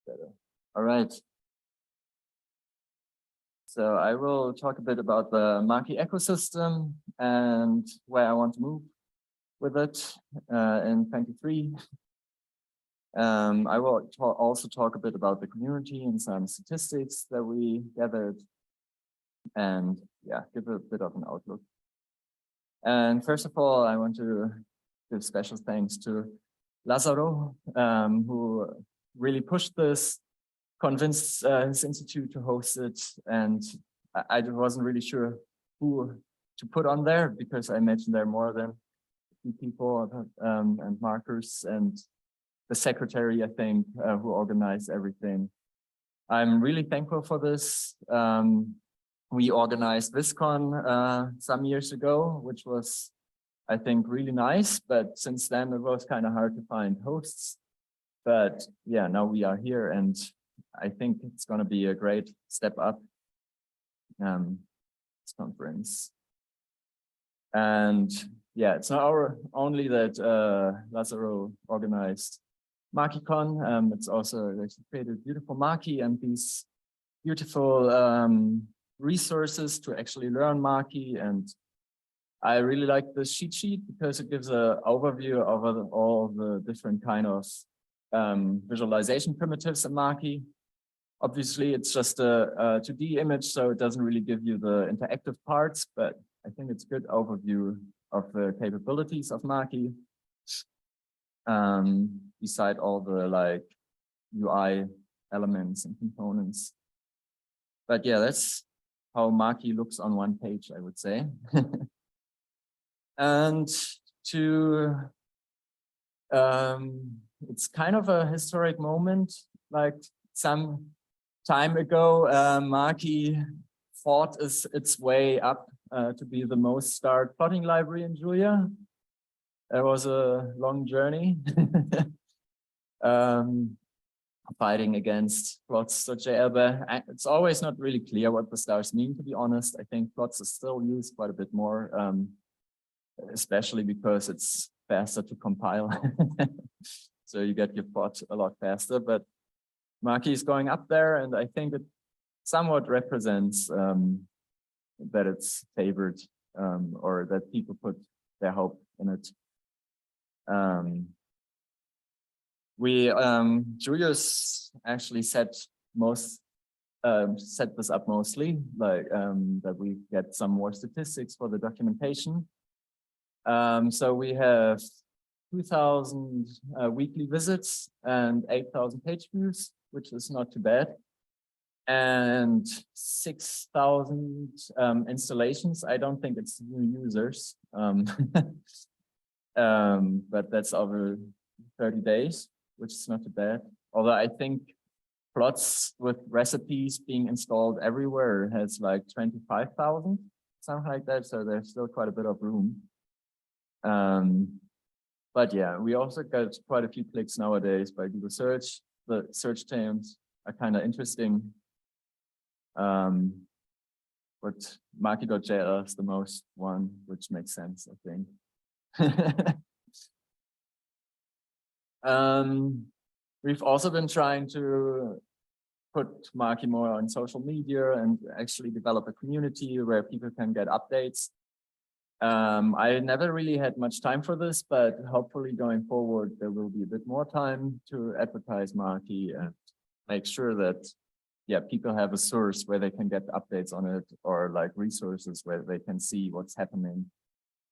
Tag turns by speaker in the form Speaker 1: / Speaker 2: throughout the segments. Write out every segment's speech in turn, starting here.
Speaker 1: Better. All right. So I will talk a bit about the Makie ecosystem and where I want to move with it in 23. I will also talk a bit about the community and some statistics that we gathered, and yeah, give a bit of an outlook. And first of all, I want to give special thanks to Lazaro, who really pushed this, convinced his institute to host it, and I wasn't really sure who to put on there, because I imagine there are more than a few people and markers and the secretary, I think, who organized everything. I'm really thankful for this. We organized VisCon some years ago, which was, I think, really nice, but since then it was kind of hard to find hosts. But yeah, now we are here, and I think it's going to be a great step up, this conference. And yeah, it's not only that Lazaro organized MakieCon, it's also they created beautiful Makie and these beautiful resources to actually learn Makie. And I really like this cheat sheet because it gives an overview of all the different kind of visualization primitives in Makie. Obviously, it's just a 2D image, so it doesn't really give you the interactive parts, but I think it's a good overview of the capabilities of Makie. Beside all the like UI elements and components. But yeah, that's how Makie looks on one page, I would say. And it's kind of a historic moment. Like some time ago, Makie fought its way up to be the most starred plotting library in Julia. It was a long journey. Fighting against plots.jl, but it's always not really clear what the stars mean, to be honest. I think plots is still used quite a bit more, especially because it's faster to compile. So you get your plot a lot faster, but Makie is going up there, and I think it somewhat represents that it's favored, or that people put their hope in it. Julius actually set this up mostly, like that we get some more statistics for the documentation. So we have 2,000 weekly visits and 8,000 page views, which is not too bad, and 6,000 installations. I don't think it's new users, but that's over 30 days, which is not too bad. Although I think plots with recipes being installed everywhere has like 25,000, something like that. So there's still quite a bit of room. But yeah, we also got quite a few clicks nowadays by Google search. The search terms are kind of interesting. But Makie.jl is the most one, which makes sense, I think. We've also been trying to put Makie more on social media and actually develop a community where people can get updates. I never really had much time for this, but hopefully going forward, there will be a bit more time to advertise Makie and make sure that, yeah, people have a source where they can get updates on it, or like resources where they can see what's happening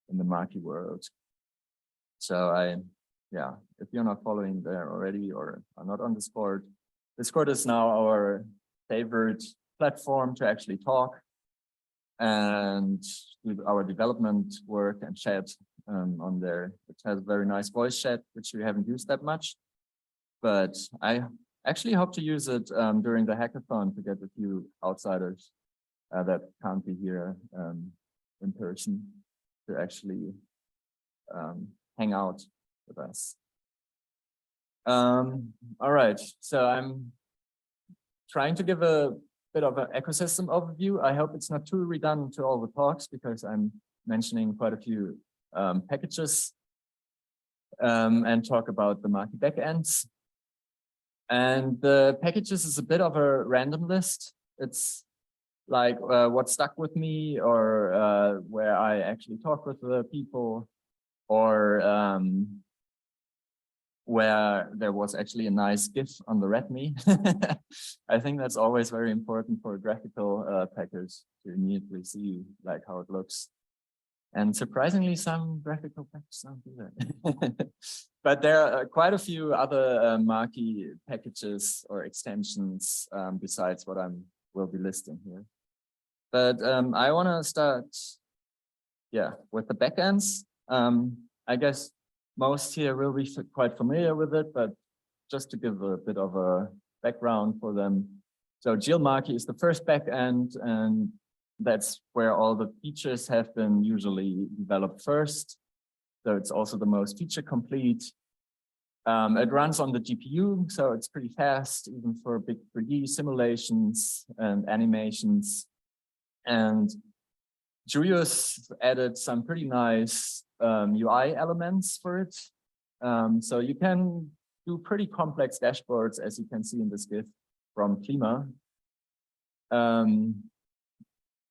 Speaker 1: in the Makie world. So yeah, if you're not following there already or are not on Discord is now our favorite platform to actually talk and do our development work and chat on there. It has a very nice voice chat, which we haven't used that much, but I actually hope to use it during the hackathon to get a few outsiders that can't be here in person to actually hang out with us. All right, so I'm trying to give a bit of an ecosystem overview. I hope it's not too redundant to all the talks, because I'm mentioning quite a few packages and talk about the Makie backends. And the packages is a bit of a random list. It's like what stuck with me, or where I actually talk with the people, or where there was actually a nice GIF on the README. I think that's always very important for a graphical package to immediately see like how it looks. And surprisingly, some graphical packages don't do that. But there are quite a few other Makie packages or extensions besides what I will be listing here. But I want to start, with the backends. I guess most here will be quite familiar with it, but just to give a bit of a background for them. So Makie is the first backend, and that's where all the features have been usually developed first. So it's also the most feature complete. It runs on the GPU, so it's pretty fast, even for big 3D simulations and animations. And Julius added some pretty nice UI elements for it. So you can do pretty complex dashboards, as you can see in this GIF from Klima.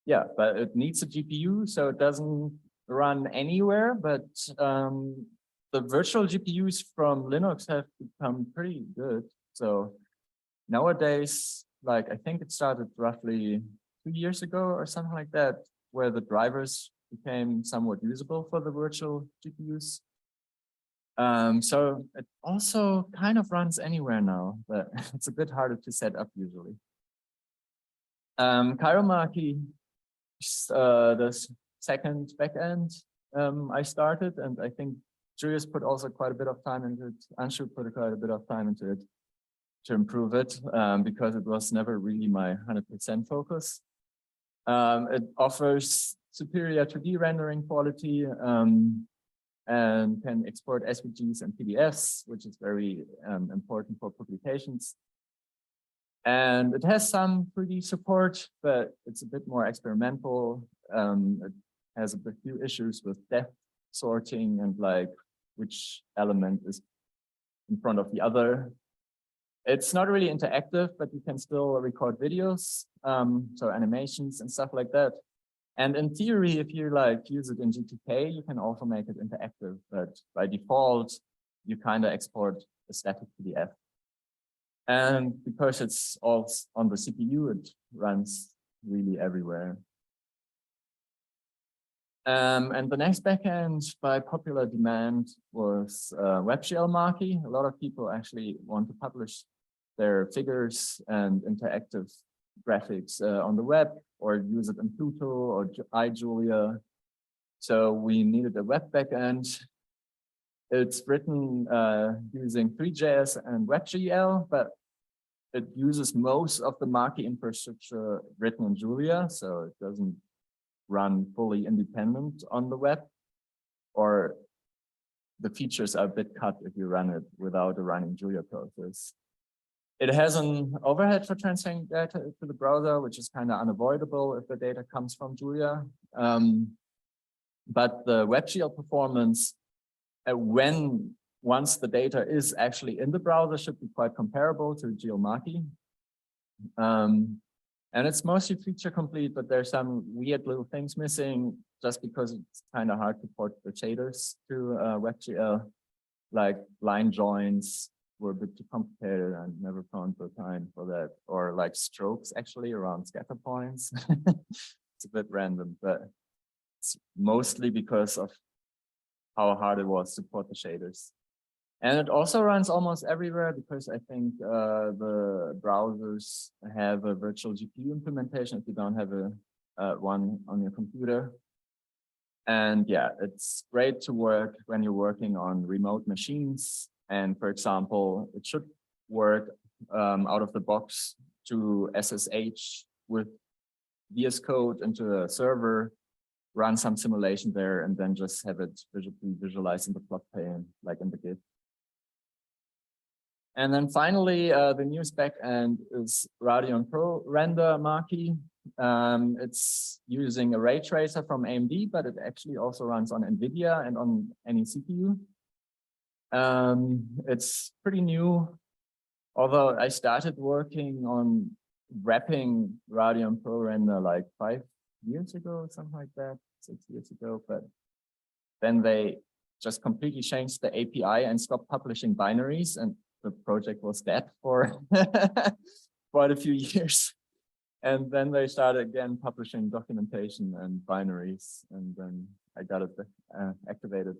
Speaker 1: Yeah, but it needs a GPU, so it doesn't run anywhere, but the virtual GPUs from Linux have become pretty good. So nowadays, like I think it started roughly 2 years ago or something like that, where the drivers became somewhat usable for the virtual GPUs. So it also kind of runs anywhere now, but it's a bit harder to set up usually. Makie is the second backend I started, and I think Julius put also quite a bit of time into it. Anshu put quite a bit of time into it to improve it, because it was never really my 100% focus. It offers superior 2D rendering quality and can export SVGs and PDFs, which is very important for publications. And it has some 3D support, but it's a bit more experimental. It has a few issues with depth sorting and like which element is in front of the other. It's not really interactive, but you can still record videos, so animations and stuff like that. And in theory, if you like use it in GTK, you can also make it interactive, but by default, you kind of export a static PDF. And because it's all on the CPU, it runs really everywhere. And the next backend by popular demand was WebGL Makie. A lot of people actually want to publish their figures and interactive graphics on the web, or use it in Pluto or iJulia. So we needed a web backend. It's written using 3JS and WebGL, but it uses most of the Makie infrastructure written in Julia, so it doesn't run fully independent on the web, or the features are a bit cut if you run it without a running Julia process. It has an overhead for transferring data to the browser, which is kind of unavoidable if the data comes from Julia. But the WebGL performance, once the data is actually in the browser, should be quite comparable to Makie. And it's mostly feature complete, but there's some weird little things missing just because it's kind of hard to port the shaders to WebGL, like line joins were a bit too complicated and never found the time for that, or like strokes actually around scatter points. It's a bit random, but it's mostly because of how hard it was to port the shaders. And it also runs almost everywhere because I think the browsers have a virtual GPU implementation if you don't have one on your computer. And yeah, it's great to work when you're working on remote machines. And for example, it should work out of the box to SSH with VS Code into a server, run some simulation there, and then just have it visualized in the plot pane, like in the GIF. And then finally, the newest backend is Radeon Pro Render Makie. It's using a ray tracer from AMD, but it actually also runs on NVIDIA and on any CPU. It's pretty new. although I started working on wrapping Radeon Pro Render like 5 years ago, something like that, 6 years ago, but then they just completely changed the API and stopped publishing binaries, and the project was dead for quite a few years. And then they started again publishing documentation and binaries, and then I got it activated.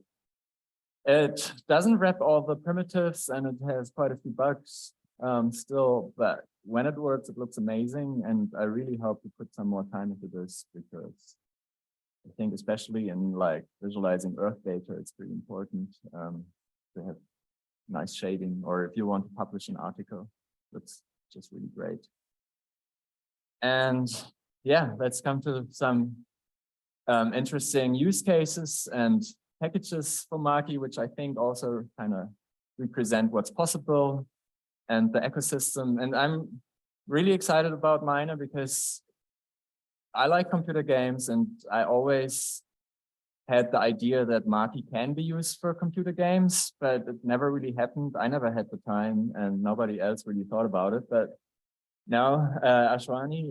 Speaker 1: It doesn't wrap all the primitives, and it has quite a few bugs still, but when it works, it looks amazing. And I really hope to put some more time into this, because I think especially in like visualizing Earth data, it's pretty important to have nice shading, or if you want to publish an article, that's just really great. And yeah, let's come to some interesting use cases and packages for Makie, which I think also kind of represent what's possible and the ecosystem. And I'm really excited about Miner because I like computer games, and I always had the idea that Makie can be used for computer games, but it never really happened. I never had the time, and nobody else really thought about it. But now Ashwani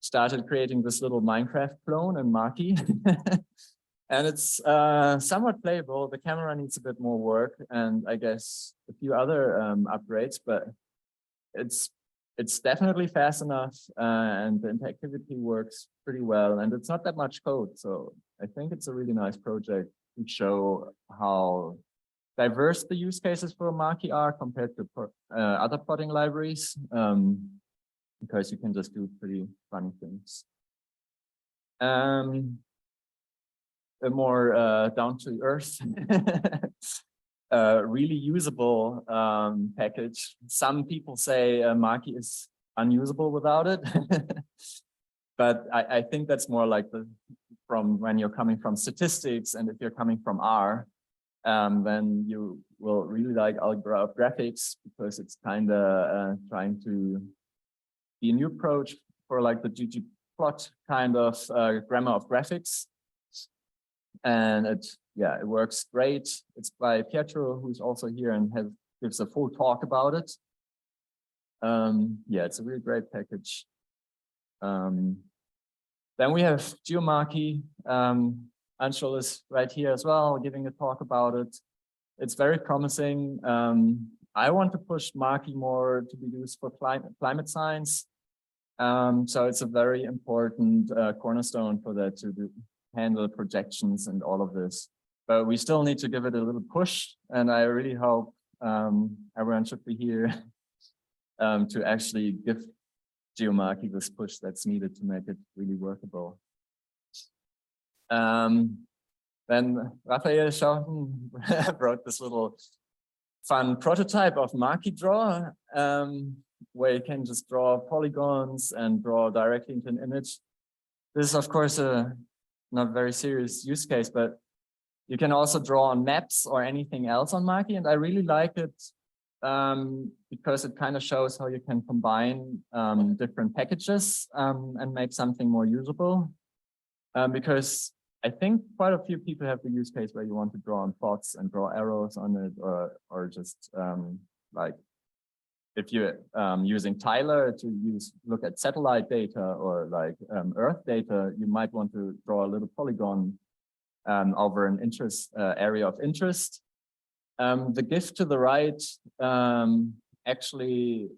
Speaker 1: started creating this little Minecraft clone in Makie. And it's somewhat playable. The camera needs a bit more work, and I guess a few other upgrades, but it's definitely fast enough, and the interactivity works pretty well, and it's not that much code. So I think it's a really nice project to show how diverse the use cases for Makie are compared to other plotting libraries, because you can just do pretty funny things. A more down-to-earth, really usable package. Some people say Makie is unusable without it, but I think that's more like from when you're coming from statistics, and if you're coming from R, then you will really like algebra of graphics, because it's kind of trying to be a new approach for like the ggplot kind of grammar of graphics. And it works great. It's by Pietro, who's also here and gives a full talk about it. Yeah, it's a really great package. Then we have GeoMakie. Anshul is right here as well, giving a talk about it. It's very promising. I want to push Makie more to be used for climate science. So it's a very important cornerstone for that to handle projections and all of this. But we still need to give it a little push, and I really hope everyone should be here to actually give GeoMakie this push that's needed to make it really workable. Then Raphael Schouten wrote this little fun prototype of Makie Draw, where you can just draw polygons and draw directly into an image. This is, of course, a not very serious use case, but you can also draw on maps or anything else on Makie. And I really like it because it kind of shows how you can combine different packages and make something more usable. Because I think quite a few people have the use case where you want to draw on plots and draw arrows on it, or just like if you're using Tyler to look at satellite data or like Earth data, you might want to draw a little polygon over an area of interest. The GIF to the right actually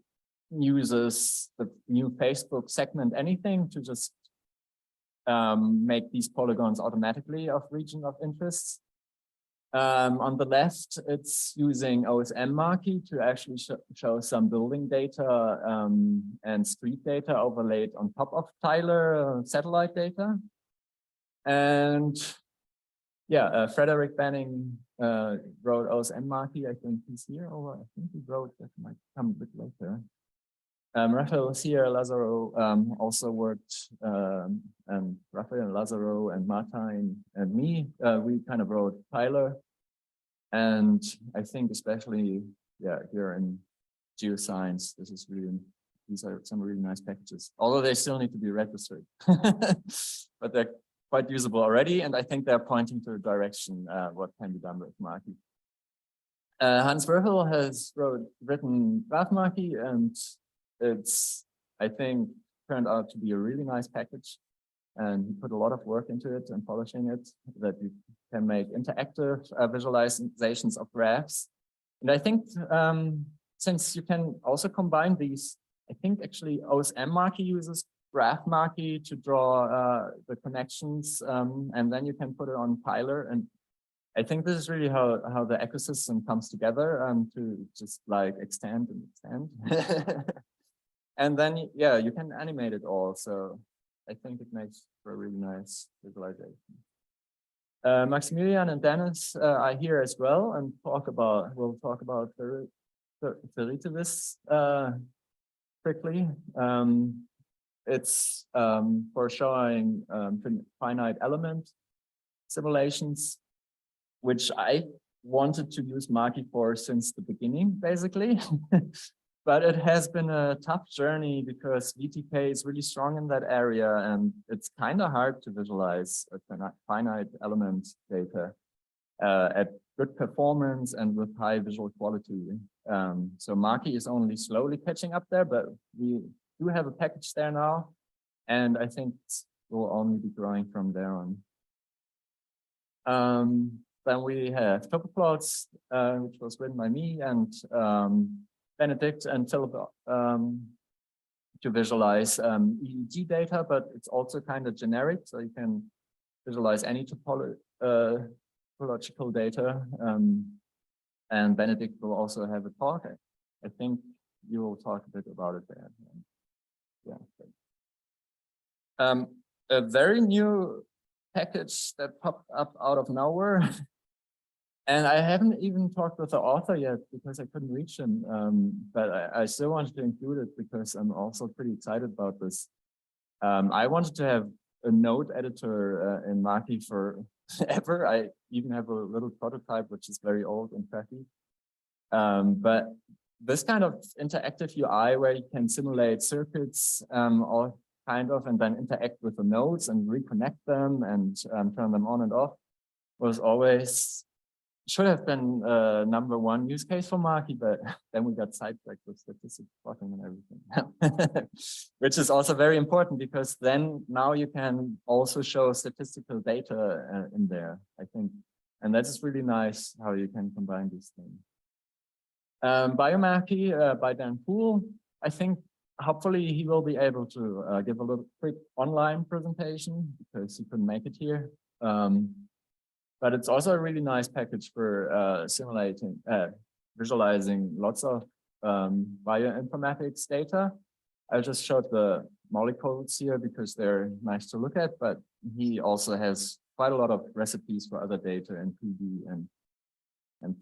Speaker 1: uses the new Facebook segment anything to just make these polygons automatically of region of interest. On the left, it's using OSM Makie to actually show some building data and street data overlaid on top of Tyler satellite data. And yeah, Frederick Banning wrote OSM Makie. I think he's here, or I think he wrote that might come a bit later. Raphael here, Lazaro also worked, and Raphael, Lazaro, and Martin and me, we kind of wrote Tyler. And I think especially, yeah, here in geoscience, these are some really nice packages, although they still need to be registered, but they're quite usable already. And I think they're pointing to a direction, what can be done with Makie. Hans Werfel has written Graph Makie, and it's, I think, turned out to be a really nice package. And he put a lot of work into it and polishing it, that you can make interactive visualizations of graphs. And I think since you can also combine these, I think actually OSM Makie uses Graph Makie to draw the connections, and then you can put it on Pyler. And I think this is really how the ecosystem comes together to just like extend and extend. And then, yeah, you can animate it all. So I think it makes for a really nice visualization. Maximilian and Danisch are here as well and we'll talk about Ferritivis quickly. It's for showing finite element simulations, which I wanted to use Makie for since the beginning, basically. But it has been a tough journey because VTK is really strong in that area, and it's kind of hard to visualize finite element data at good performance and with high visual quality. So Makie is only slowly catching up there, but we do have a package there now, and I think it will only be growing from there on. Then we have TopoPlots, which was written by me and Benedict and Philip to visualize EEG data, but it's also kind of generic, so you can visualize any topological data. And Benedict will also have a talk. I think you will talk a bit about it there. Yeah. A very new package that popped up out of nowhere. And I haven't even talked with the author yet because I couldn't reach him, but I still wanted to include it because I'm also pretty excited about this. I wanted to have a node editor in Makie forever. I even have a little prototype, which is very old and crappy. But this kind of interactive UI where you can simulate circuits or kind of, and then interact with the nodes and reconnect them and turn them on and off was always should have been #1 use case for Makie, but then we got sidetracked with statistical plotting and everything, which is also very important because then now you can also show statistical data in there, I think. And that is really nice how you can combine these things. BioMakie by Dan Poole, I think hopefully he will be able to give a little quick online presentation because he couldn't make it here. But it's also a really nice package for visualizing lots of bioinformatics data. I just showed the molecules here because they're nice to look at, but he also has quite a lot of recipes for other data in 2D and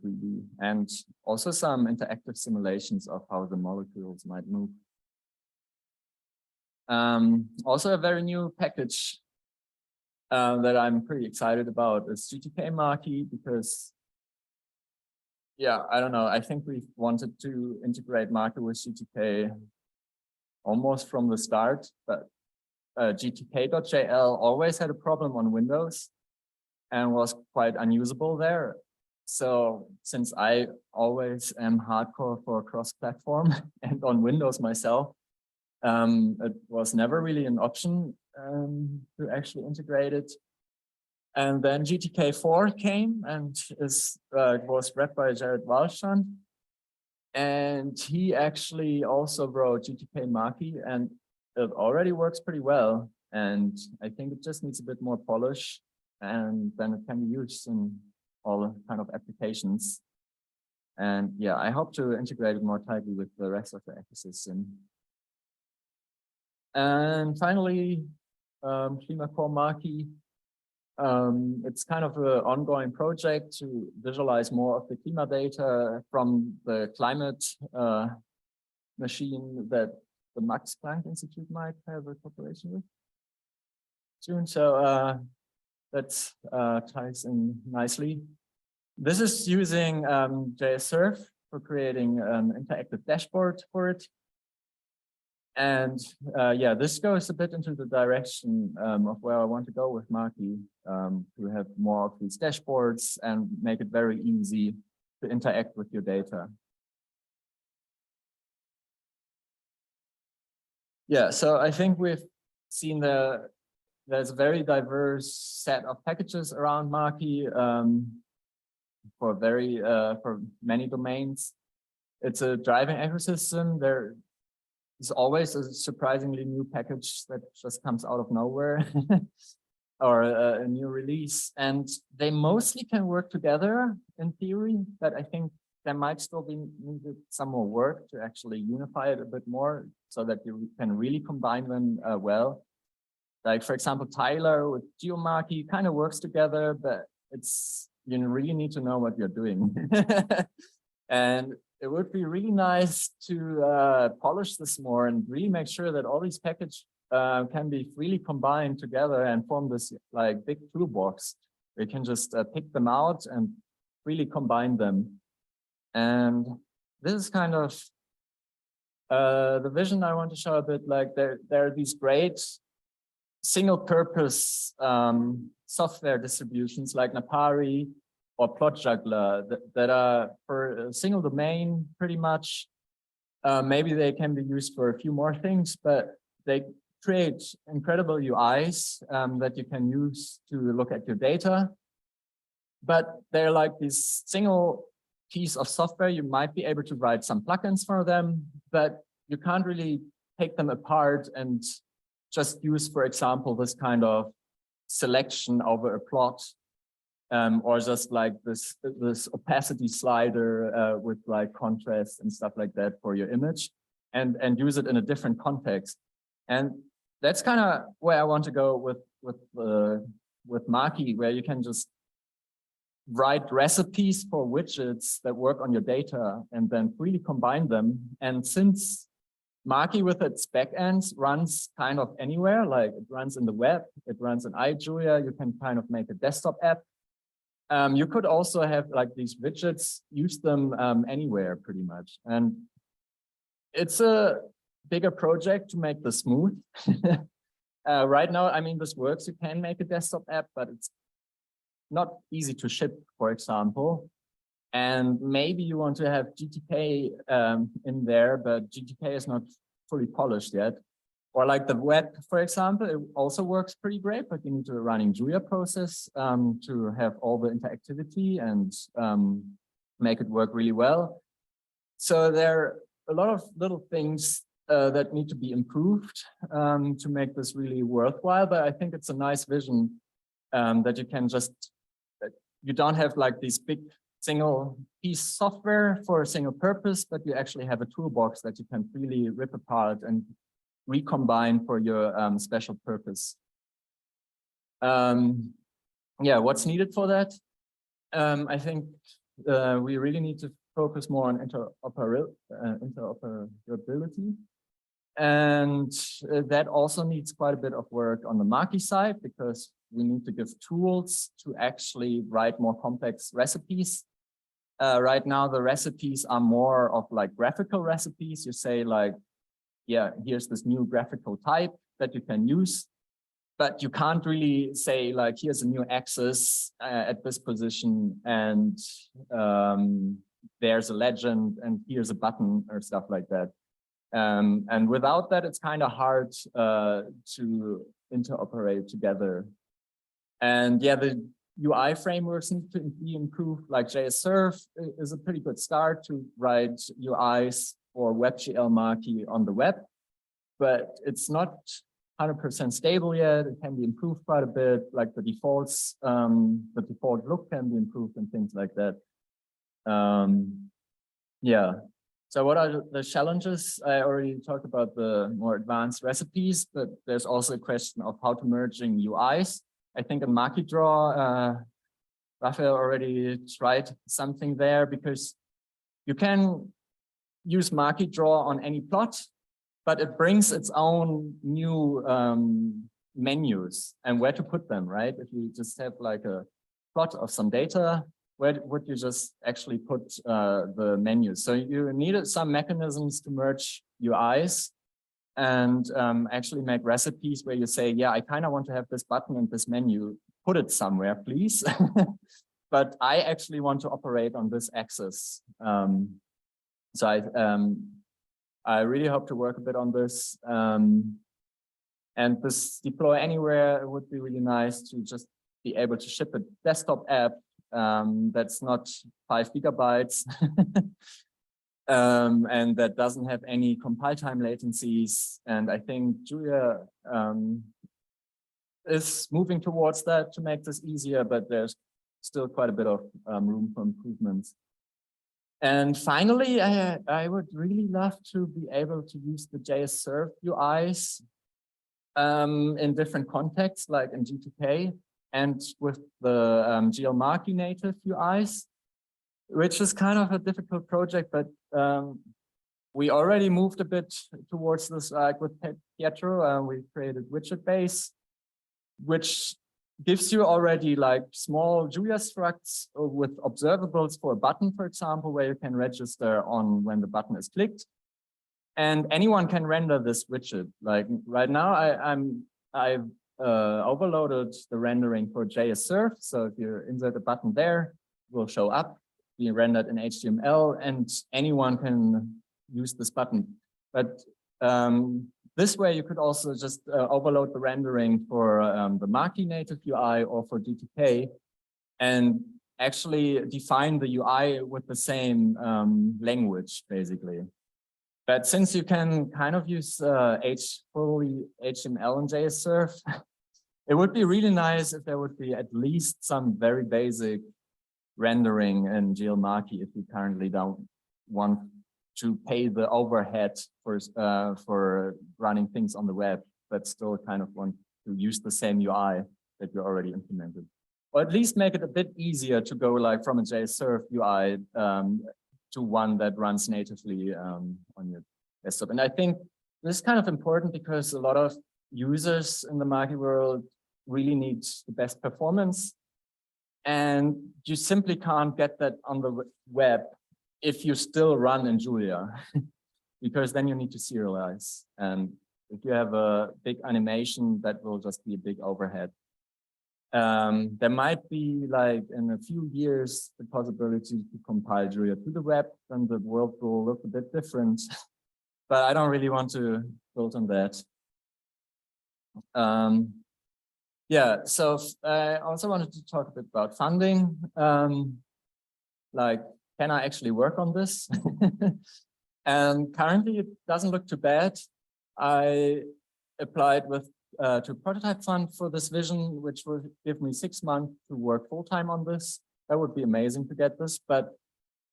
Speaker 1: 3D, and also some interactive simulations of how the molecules might move. Also a very new package that I'm pretty excited about is GTK Makie because, yeah, I don't know, I think we wanted to integrate Makie with GTK almost from the start, but GTK.jl always had a problem on Windows and was quite unusable there. So since I always am hardcore for cross-platform and on Windows myself, it was never really an option to actually integrate it. And then GTK4 came and it was read by Jared Walstrand. And he actually also wrote GTK Makie, and it already works pretty well. And I think it just needs a bit more polish, and then it can be used in all kind of applications. And yeah, I hope to integrate it more tightly with the rest of the ecosystem. And finally, ClimaCore Makie. It's kind of an ongoing project to visualize more of the clima data from the climate machine that the Max Planck Institute might have a cooperation with soon. So that ties in nicely. This is using JSurf for creating an interactive dashboard for it. And yeah, this goes a bit into the direction of where I want to go with Makie, to have more of these dashboards and make it very easy to interact with your data. Yeah, so I think we've seen there's a very diverse set of packages around Makie for many domains. It's a driving ecosystem. There is always a surprisingly new package that just comes out of nowhere or a new release, and they mostly can work together in theory, but I think there might still be needed some more work to actually unify it a bit more so that you can really combine them well. Like, for example, Tyler with GeoMakie kind of works together, but you really need to know what you're doing. And it would be really nice to polish this more and really make sure that all these packages can be freely combined together and form this like big toolbox. We can just pick them out and really combine them. And this is kind of the vision I want to show a bit. Like there are these great single purpose software distributions like Napari or Plot Juggler that are for a single domain pretty much. Maybe they can be used for a few more things, but they create incredible UIs that you can use to look at your data. But they're like this single piece of software. You might be able to write some plugins for them, but you can't really take them apart and just use, for example, this kind of selection over a plot, or just like this opacity slider with like contrast and stuff like that for your image, and use it in a different context. And that's kind of where I want to go with Makie, where you can just write recipes for widgets that work on your data and then freely combine them. And since Makie with its backends runs kind of anywhere, like it runs in the web, it runs in iJulia, you can kind of make a desktop app. You could also have like these widgets, use them anywhere pretty much. And it's a bigger project to make this smooth. Right now, I mean, this works, you can make a desktop app, but it's not easy to ship, for example. And maybe you want to have GTK in there, but GTK is not fully polished yet. Or like the web, for example, it also works pretty great, but you need to run in Julia process to have all the interactivity and make it work really well. So there are a lot of little things that need to be improved to make this really worthwhile. But I think it's a nice vision that you can just, you don't have like these big single piece software for a single purpose, but you actually have a toolbox that you can freely rip apart and recombine for your special purpose. Yeah, what's needed for that? I think we really need to focus more on interoperability. And that also needs quite a bit of work on the Makie side, because we need to give tools to actually write more complex recipes. Right now, the recipes are more of like graphical recipes. You say like, yeah, here's this new graphical type that you can use, but you can't really say like, here's a new axis at this position, and there's a legend, and here's a button or stuff like that. And without that, it's kind of hard to interoperate together. And yeah, the UI frameworks need to be improved. Like JSServe is a pretty good start to write UIs for WebGL Makie on the web, but it's not 100% stable yet. It can be improved quite a bit. Like the defaults, the default look can be improved and things like that. Yeah. So what are the challenges? I already talked about the more advanced recipes, but there's also a question of how to merging UIs. I think in MakieDraw, Raphael already tried something there, because you can use MakieDraw on any plot, but it brings its own new menus and where to put them, right? If you just have like a plot of some data, where would you just actually put the menus? So you needed some mechanisms to merge UIs and actually make recipes where you say, yeah, I kind of want to have this button and this menu, put it somewhere, please. but I actually want to operate on this axis. So I really hope to work a bit on this. And this deploy anywhere would be really nice to just be able to ship a desktop app that's not 5 gigabytes and that doesn't have any compile time latencies. And I think Julia is moving towards that to make this easier, but there's still quite a bit of room for improvements. And finally, I would really love to be able to use the JS Serve UIs in different contexts, like in G2K and with the Makie native UIs, which is kind of a difficult project, but we already moved a bit towards this, like with Pietro. We created widget base, which gives you already like small Julia structs with observables for a button, for example, where you can register on when the button is clicked. And anyone can render this widget. Like right now, I've overloaded the rendering for JS Serve. So if you insert a button there, it will show up, be rendered in HTML, and anyone can use this button. But this way, you could also just overload the rendering for the Makie native UI or for G2K and actually define the UI with the same language, basically. But since you can kind of use fully HTML and JS Serve, it would be really nice if there would be at least some very basic rendering in Makie if you currently don't want to pay the overhead for running things on the web, but still kind of want to use the same UI that you already implemented. Or at least make it a bit easier to go like from a JS Serve UI to one that runs natively on your desktop. And I think this is kind of important because a lot of users in the Makie world really need the best performance. And you simply can't get that on the web if you still run in Julia, because then you need to serialize. And if you have a big animation, that will just be a big overhead. There might be like in a few years, the possibility to compile Julia to the web, and the world will look a bit different, but I don't really want to build on that. Yeah, so I also wanted to talk a bit about funding. Like, can I actually work on this? And currently it doesn't look too bad. I applied to Prototype Fund for this vision, which will give me 6 months to work full-time on this. That would be amazing to get this. But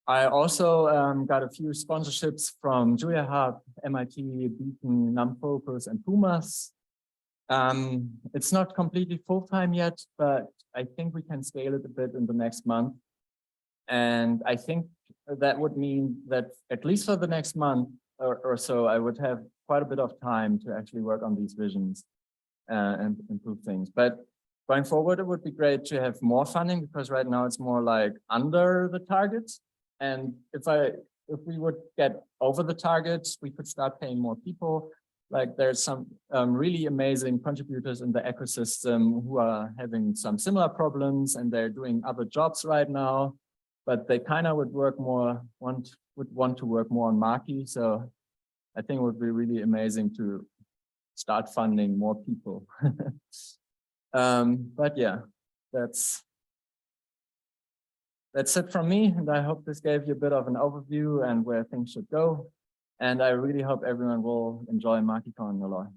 Speaker 1: I also got a few sponsorships from Julia Hub, MIT, Beacon, NumFocus, and Pumas. It's not completely full-time yet, but I think we can scale it a bit in the next month. And I think that would mean that at least for the next month or so, I would have quite a bit of time to actually work on these visions and improve things. But going forward, it would be great to have more funding because right now it's more like under the target. And if we would get over the targets, we could start paying more people. Like there's some really amazing contributors in the ecosystem who are having some similar problems and they're doing other jobs right now, but they kind of would want to work more on Makie. So I think it would be really amazing to start funding more people. But yeah, that's it from me. And I hope this gave you a bit of an overview and where things should go. And I really hope everyone will enjoy MakieCon a lot.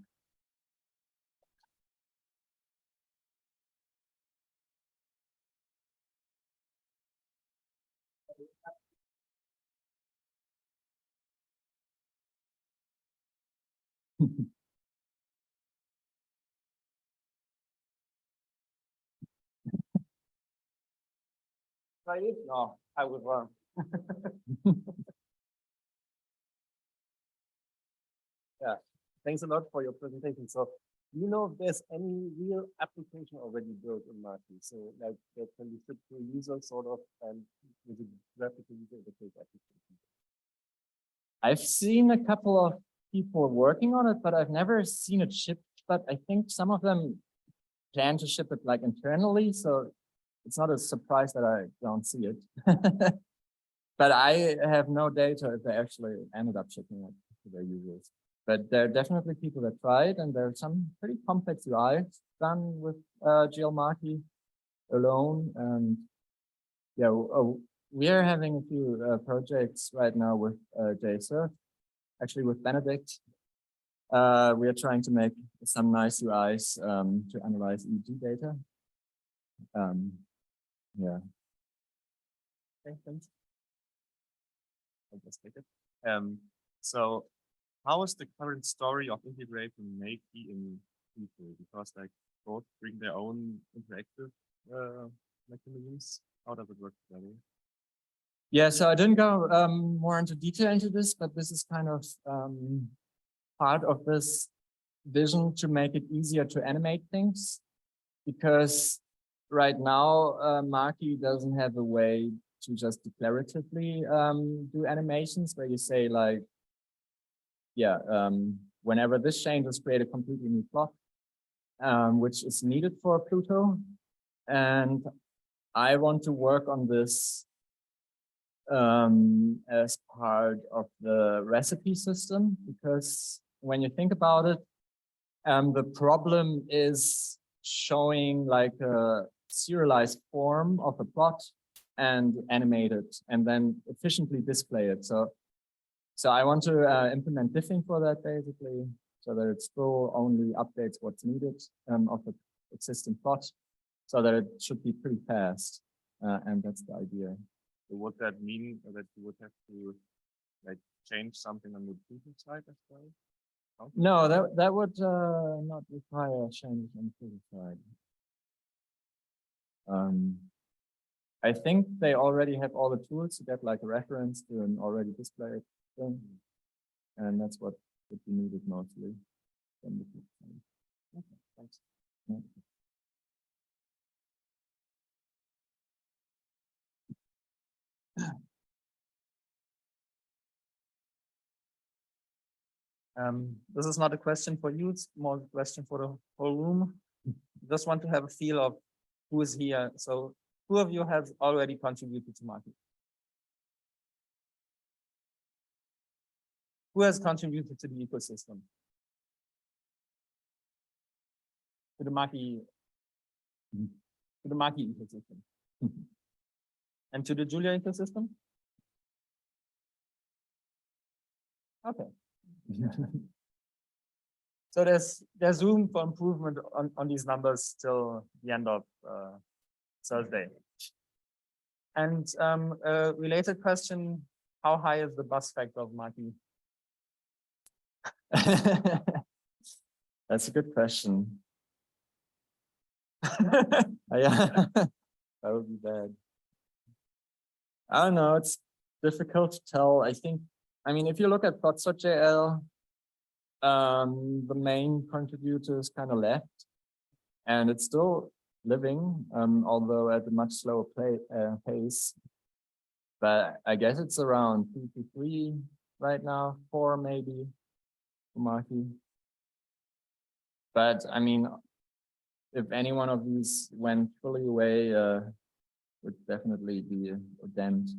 Speaker 1: No, I would run.
Speaker 2: Yeah, thanks a lot for your presentation. So, do you know if there's any real application already built in Makie? So, like that can be fit to a user sort of and with a graphical user interface application.
Speaker 1: I've seen a couple of people working on it, but I've never seen it shipped. But I think some of them plan to ship it like internally. So it's not a surprise that I don't see it. But I have no data if they actually ended up shipping it to their users. But there are definitely people that tried, and there are some pretty complex UIs done with Makie alone. And yeah, we are having a few projects right now with JServe, actually with Benedict. We are trying to make some nice UIs to analyze EEG data. Yeah.
Speaker 2: Okay, thanks. I'll just take it. So how is the current story of integrating Makie in people? Because like both bring their own interactive mechanisms. How does it work together?
Speaker 1: Yeah, so I didn't go more into detail into this, but this is kind of part of this vision to make it easier to animate things, because right now Makie doesn't have a way to just declaratively do animations where you say like, yeah, whenever this changes, create a completely new plot, which is needed for Pluto. And I want to work on this as part of the recipe system, because when you think about it, the problem is showing like a serialized form of a plot and animate it and then efficiently display it. So I want to implement diffing for that basically, so that it still only updates what's needed of the existing plot, so that it should be pretty fast. And that's the idea.
Speaker 2: So would that mean that you would have to like change something on the Pluto side as well? Okay.
Speaker 1: No, that would not require a change on the Pluto side. I think they already have all the tools to get like a reference to an already displayed thing. And that's what would be needed mostly.
Speaker 2: Okay, thanks.
Speaker 1: Yeah.
Speaker 2: This is not a question for you, it's more a question for the whole room. Just want to have a feel of who is here. So who of you has already contributed to Makie? Who has contributed to the ecosystem? To the Makie ecosystem. And to the Julia ecosystem? Okay. So there's room for improvement on these numbers till the end of Thursday. And a related question, how high is the buzz factor of Makie?
Speaker 1: That's a good question. Yeah, that would be bad. I don't know, it's difficult to tell. I mean, if you look at plots.jl, the main contributor is kind of left, and it's still living, although at a much slower pace. But I guess it's around 2 to 3 right now, 4 maybe for Makie. But I mean, if any one of these went fully away, would definitely be a dent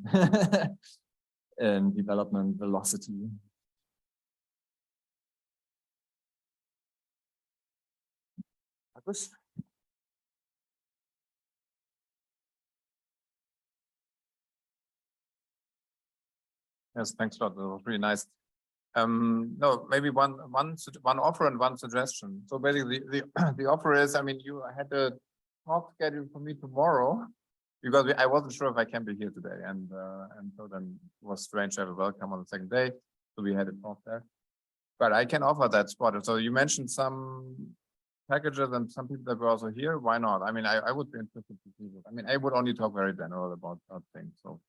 Speaker 1: in development velocity.
Speaker 3: Yes, thanks a lot. That was really nice. No, maybe one offer and one suggestion. So basically, the offer is, I mean, you had a talk scheduled for me tomorrow because I wasn't sure if I can be here today, and so then it was strange to have a welcome on the second day. So we had a talk there, but I can offer that spot. So you mentioned some packages and some people that were also here. Why not? I mean, I would be interested to see it. I mean, I would only talk very general about things. So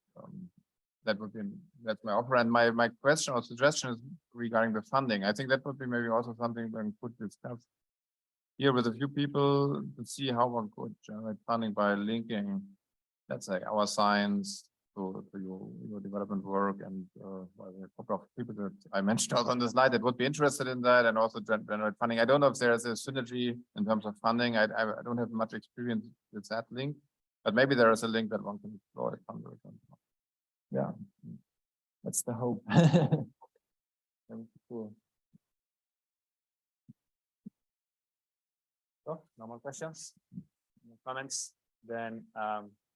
Speaker 3: that's my offer. And my question or suggestion is regarding the funding. I think that would be maybe also something we could discuss here with a few people to see how one could generate funding by linking, let's say, our science to your development work, and a couple of people that I mentioned also on the slide that would be interested in that, and also generate funding. I don't know if there's a synergy in terms of funding. I don't have much experience with that link, But maybe there is a link that one can explore it from the
Speaker 1: Yeah, that's the hope.
Speaker 3: Cool. So, no more questions, no comments. Then